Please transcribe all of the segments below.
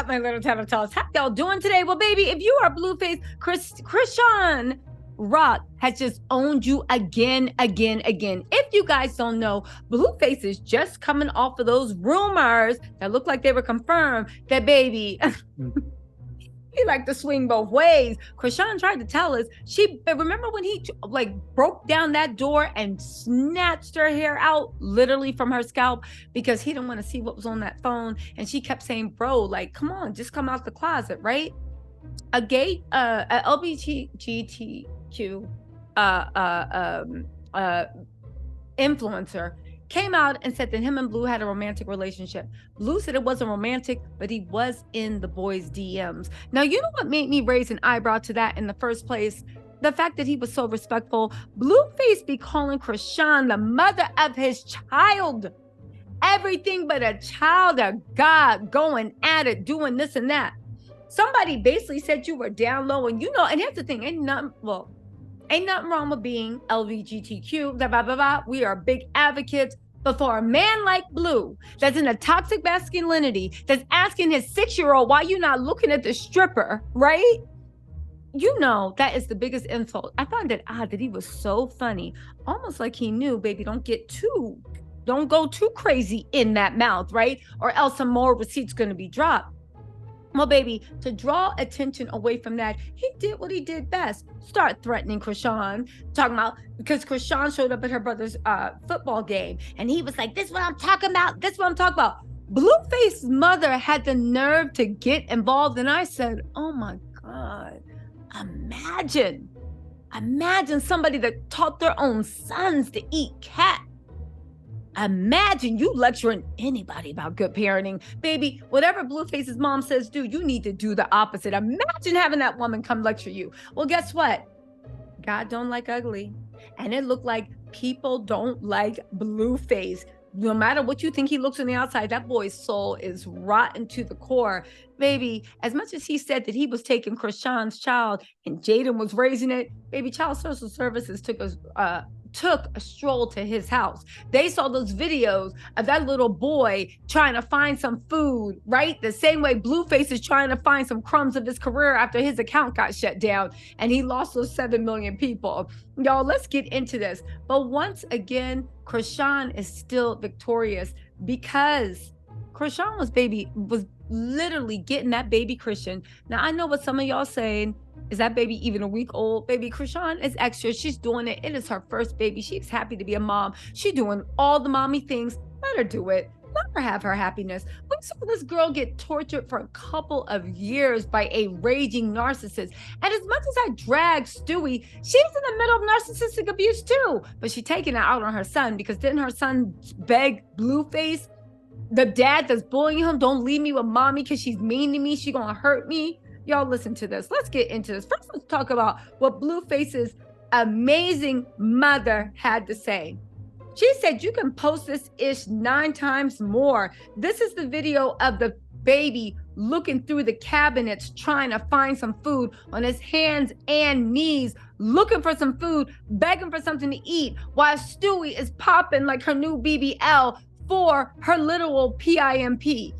up, my little tattletales? How y'all doing today? Well, baby, if you are Blueface, Chrisean Rock has just owned you again. If you guys don't know, Blueface is just coming off of those rumors that look like they were confirmed that, baby, he liked to swing both ways. Chrisean tried to tell us, remember when he like broke down that door and snatched her hair out literally from her scalp because he didn't want to see what was on that phone. And she kept saying, bro, like, come on, just come out the closet, right? A LGBTQ influencer came out and said that him and Blue had a romantic relationship. Blue said it wasn't romantic, but he was in the boys' DMs. Now, you know what made me raise an eyebrow to that in the first place? The fact that he was so respectful. Blueface be calling Chrisean the mother of his child. Everything but a child of God, going at it, doing this and that. Somebody basically said you were down low, and and here's the thing, ain't nothing wrong with being LGBTQ, blah, blah, blah, blah. We are big advocates. But for a man like Blue, that's in a toxic masculinity, that's asking his 6-year-old, why you not looking at the stripper, right? That is the biggest insult. I found it odd that he was so funny, almost like he knew, baby, don't go too crazy in that mouth, right? Or else some more receipts going to be dropped. Well, baby, to draw attention away from that, he did what he did best. Start threatening Chrisean, talking about, because Chrisean showed up at her brother's football game, and he was like, this is what I'm talking about. This is what I'm talking about. Blueface's mother had the nerve to get involved, and I said, oh my God, imagine somebody that taught their own sons to eat cat. Imagine you lecturing anybody about good parenting. Baby, whatever Blueface's mom says do, you need to do the opposite. Imagine having that woman come lecture you. Well, guess what? God don't like ugly. And it looked like people don't like Blueface. No matter what you think he looks on the outside, that boy's soul is rotten to the core. Baby, as much as he said that he was taking Chrisean's child and Jaden was raising it, baby, Child Social Services took a stroll to his house. They saw those videos of that little boy trying to find some food, right? The same way Blueface is trying to find some crumbs of his career after his account got shut down and he lost those 7 million people. Y'all, let's get into this. But once again, Chrisean is still victorious because Chrisean was literally getting that baby Christian. Now, I know what some of y'all saying. Is that baby even a week old? Baby, Chrisean is extra. She's doing it. It is her first baby. She's happy to be a mom. She's doing all the mommy things. Let her do it. Let her have her happiness. We saw this girl get tortured for a couple of years by a raging narcissist. And as much as I drag Stewie, she's in the middle of narcissistic abuse too. But she's taking it out on her son because didn't her son beg Blueface, the dad that's bullying him, don't leave me with mommy because she's mean to me. She's going to hurt me. Y'all listen to this. Let's get into this. First, let's talk about what Blueface's amazing mother had to say. She said, you can post this ish 9 times more. This is the video of the baby looking through the cabinets, trying to find some food on his hands and knees, looking for some food, begging for something to eat, while Stewie is popping like her new BBL for her literal PIMP.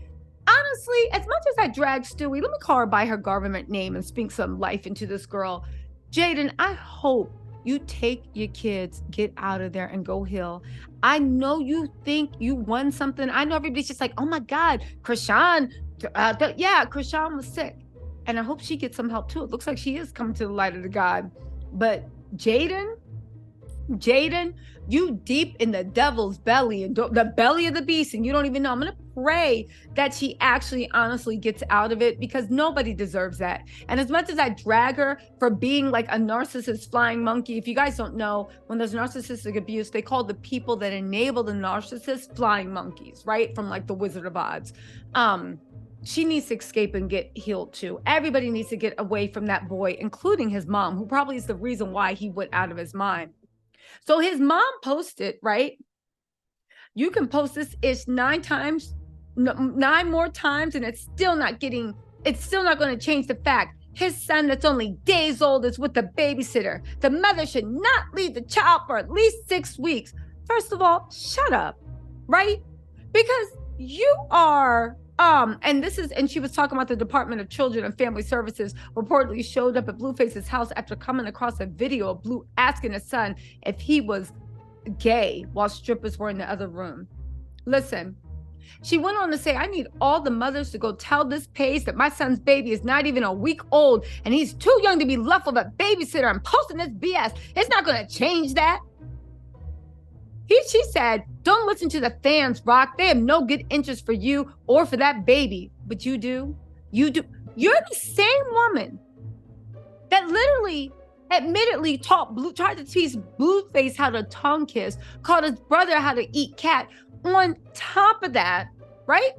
Honestly, as much as I drag Stewie, let me call her by her government name and speak some life into this girl. Jaden, I hope you take your kids, get out of there and go heal. I know you think you won something. I know everybody's just like, oh my God, Chrisean, Chrisean was sick. And I hope she gets some help too. It looks like she is coming to the light of the God. But Jaden, you deep in the devil's belly and the belly of the beast, and you don't even know. I'm going to pray that she actually honestly gets out of it because nobody deserves that. And as much as I drag her for being like a narcissist flying monkey, if you guys don't know, when there's narcissistic abuse, they call the people that enable the narcissist flying monkeys, right? From like the Wizard of Oz. She needs to escape and get healed too. Everybody needs to get away from that boy, including his mom, who probably is the reason why he went out of his mind. So his mom posted, right? You can post this ish 9 more times, and it's still not going to change the fact his son that's only days old is with the babysitter. The mother should not leave the child for at least 6 weeks. First of all, shut up, right? Because you are And she was talking about the Department of Children and Family Services reportedly showed up at Blueface's house after coming across a video of Blue asking his son if he was gay while strippers were in the other room. Listen, she went on to say, I need all the mothers to go tell this page that my son's baby is not even a week old and he's too young to be left with a babysitter and posting this BS. It's not going to change that. She said, don't listen to the fans, Rock. They have no good interest for you or for that baby. But you do. You do. You're the same woman that literally, admittedly tried to teach Blueface how to tongue kiss, called his brother how to eat cat. On top of that, right?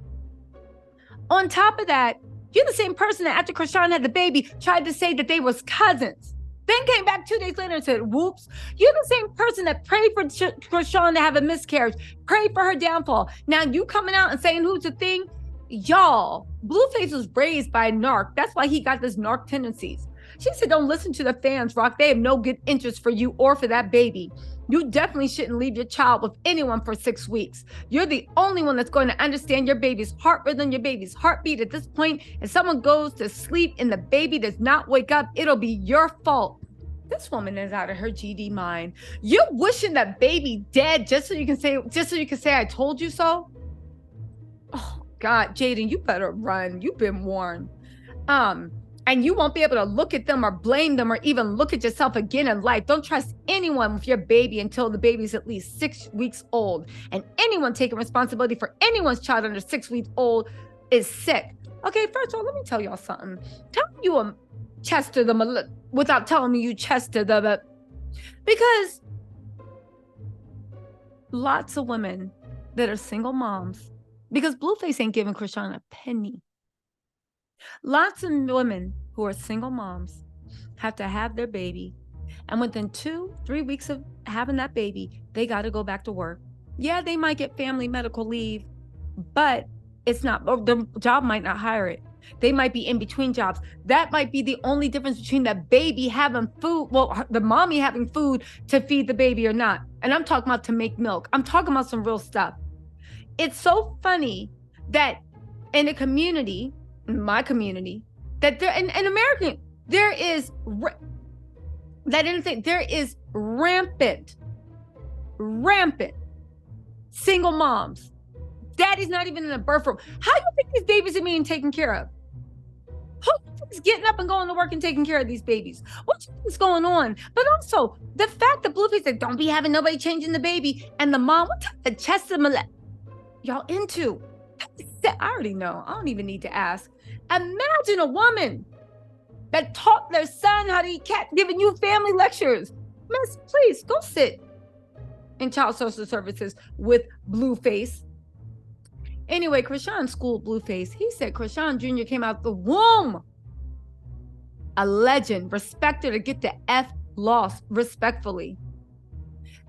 On top of that, you're the same person that after Chrisean had the baby tried to say that they was cousins. Then came back 2 days later and said, whoops. You're the same person that prayed for Chrisean to have a miscarriage, prayed for her downfall. Now you coming out and saying who's the thing? Y'all, Blueface was raised by a narc. That's why he got this narc tendencies. She said, don't listen to the fans, Rock. They have no good interest for you or for that baby. You definitely shouldn't leave your child with anyone for 6 weeks. You're the only one that's going to understand your baby's heart rhythm, your baby's heartbeat. At this point, if someone goes to sleep and the baby does not wake up, it'll be your fault. This woman is out of her GD mind. You're wishing that baby dead just so you can say I told you so. Oh God, Jaden, you better run. You've been warned. And you won't be able to look at them or blame them or even look at yourself again in life. Don't trust anyone with your baby until the baby's at least 6 weeks old. And anyone taking responsibility for anyone's child under 6 weeks old is sick. Okay, first of all, let me tell y'all something. Tell you a Chester them without telling me you Chester them. Because lots of women that are single moms, because Blueface ain't giving Chrisean a penny. Lots of women who are single moms have to have their baby, and within 2-3 weeks of having that baby, they got to go back to work. Yeah, they might get family medical leave, but it's not, the job might not hire it. They might be in between jobs. That might be the only difference between the baby having food, well, the mommy having food to feed the baby or not. And I'm talking about to make milk. I'm talking about some real stuff. It's so funny that in a community, my community, that there in American, there is rampant single moms. Daddy's not even in the birth room. How do you think these babies are being taken care of? Who is getting up and going to work and taking care of these babies? What is going on? But also the fact that Blueface said, don't be having nobody changing the baby, and the mom, what type of chest y'all into? I already know. I don't even need to ask. Imagine a woman that taught their son how to eat cat giving you family lectures. Miss, please go sit in child social services with Blueface. Anyway, Chrisean schooled Blueface. He said Chrisean Jr. came out the womb a legend, respected, or get the F lost respectfully.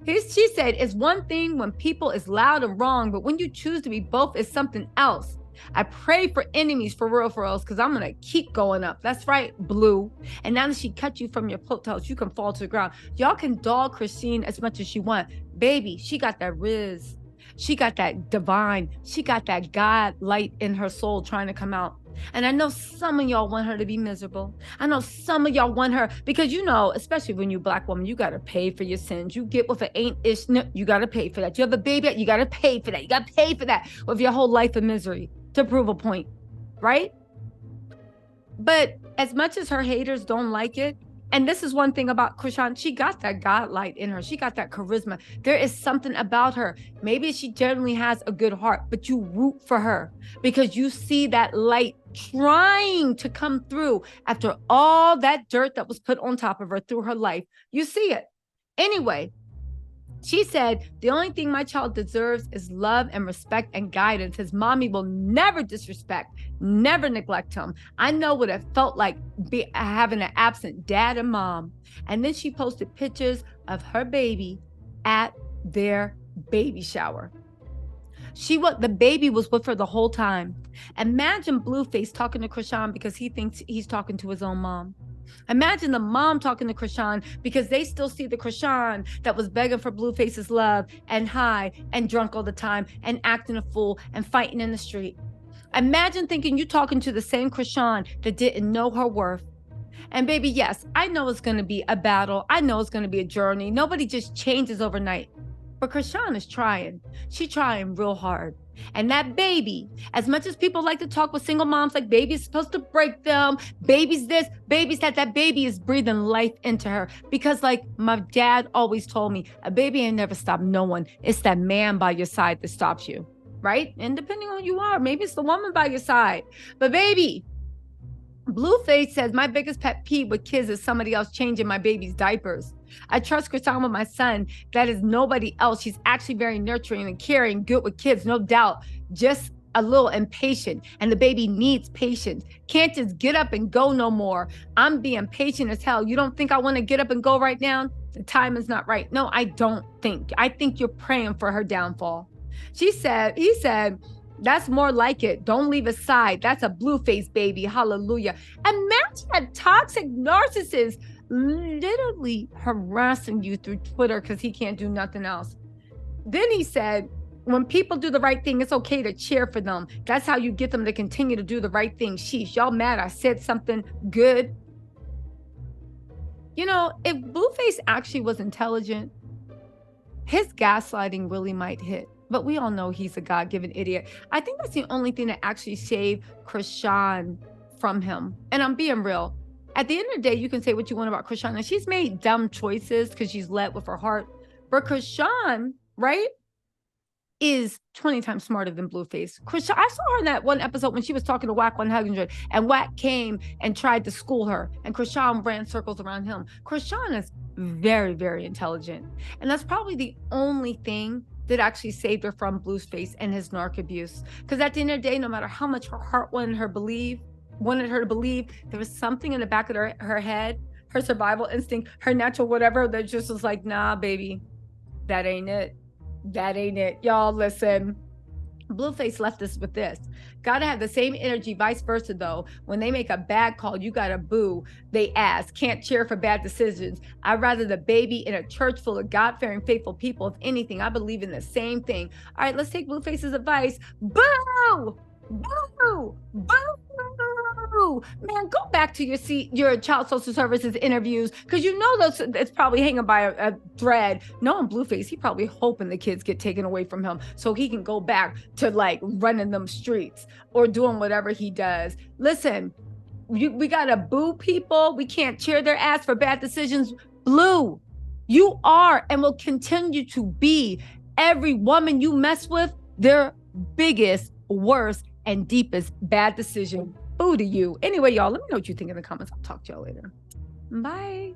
She said, it's one thing when people is loud and wrong, but when you choose to be both, it's something else. I pray for enemies for real, because I'm going to keep going up. That's right, Blue. And now that she cut you from your coattails, you can fall to the ground. Y'all can dog Chrisean as much as you want. Baby, she got that riz. She got that divine. She got that God light in her soul trying to come out. And I know some of y'all want her to be miserable. I know some of y'all want her because, you know, especially when you're a Black woman, you got to pay for your sins. You get with an ain't-ish, you got to pay for that. You have a baby, you got to pay for that. You got to pay for that with your whole life of misery to prove a point, right? But as much as her haters don't like it, and this is one thing about Chrisean, she got that God light in her. She got that charisma. There is something about her. Maybe she generally has a good heart, but you root for her because you see that light trying to come through after all that dirt that was put on top of her through her life. You see it. Anyway, she said, the only thing my child deserves is love and respect and guidance. His mommy will never disrespect, never neglect him. I know what it felt like having an absent dad and mom. And then she posted pictures of her baby at their baby shower. The baby was with her the whole time. Imagine Blueface talking to Chrisean because he thinks he's talking to his own mom. Imagine the mom talking to Chrisean because they still see the Chrisean that was begging for Blueface's love and high and drunk all the time and acting a fool and fighting in the street. Imagine thinking you talking to the same Chrisean that didn't know her worth. And baby, yes, I know it's going to be a battle. I know it's going to be a journey. Nobody just changes overnight. But Chrisean is trying. She's trying real hard. And that baby, as much as people like to talk with single moms, like baby's supposed to break them, baby's this, baby's that baby is breathing life into her. Because like my dad always told me, a baby ain't never stopped no one. It's that man by your side that stops you, right? And depending on who you are, maybe it's the woman by your side. But baby, Blueface says, my biggest pet peeve with kids is somebody else changing my baby's diapers. I trust Chrisean with my son. That is nobody else. She's actually very nurturing and caring, good with kids, no doubt. Just a little impatient, and the baby needs patience. Can't just get up and go no more. I'm being patient as hell. You don't think I want to get up and go right now? The time is not right. No, I don't think. I think you're praying for her downfall. He said, that's more like it. Don't leave a side. That's a Blueface baby. Hallelujah. Imagine a toxic narcissist literally harassing you through Twitter because he can't do nothing else. Then he said, when people do the right thing, it's okay to cheer for them. That's how you get them to continue to do the right thing. Sheesh, y'all mad I said something good? You know, if Blueface actually was intelligent, his gaslighting really might hit. But we all know he's a God-given idiot. I think that's the only thing that actually saved Chrisean from him. And I'm being real. At the end of the day, you can say what you want about Chrisean, and she's made dumb choices because she's led with her heart. But Chrisean, right, is 20 times smarter than Blueface. Chrisean, I saw her in that one episode when she was talking to Whack 100, and Whack came and tried to school her, and Chrisean ran circles around him. Chrisean is very, very intelligent. And that's probably the only thing that actually saved her from Blueface and his narc abuse. Because at the end of the day, no matter how much her heart wanted her to believe, there was something in the back of her head, her survival instinct, her natural whatever, that just was like, nah, baby, that ain't it. That ain't it. Y'all listen. Blueface left us with this. Gotta have the same energy, vice versa though. When they make a bad call, you gotta boo. They ask, can't cheer for bad decisions. I'd rather the baby in a church full of God-fearing, faithful people. If anything, I believe in the same thing. All right, let's take Blueface's advice. Boo! Boo! Boo! Man, go back to your child social services interviews, because you know it's probably hanging by a thread. Knowing Blueface, he probably hoping the kids get taken away from him so he can go back to like running them streets or doing whatever he does. Listen, we gotta boo people. We can't cheer their ass for bad decisions. Blue, you are and will continue to be every woman you mess with their biggest, worst, and deepest bad decision. Boo to you. Anyway, y'all, let me know what you think in the comments. I'll talk to y'all later. Bye.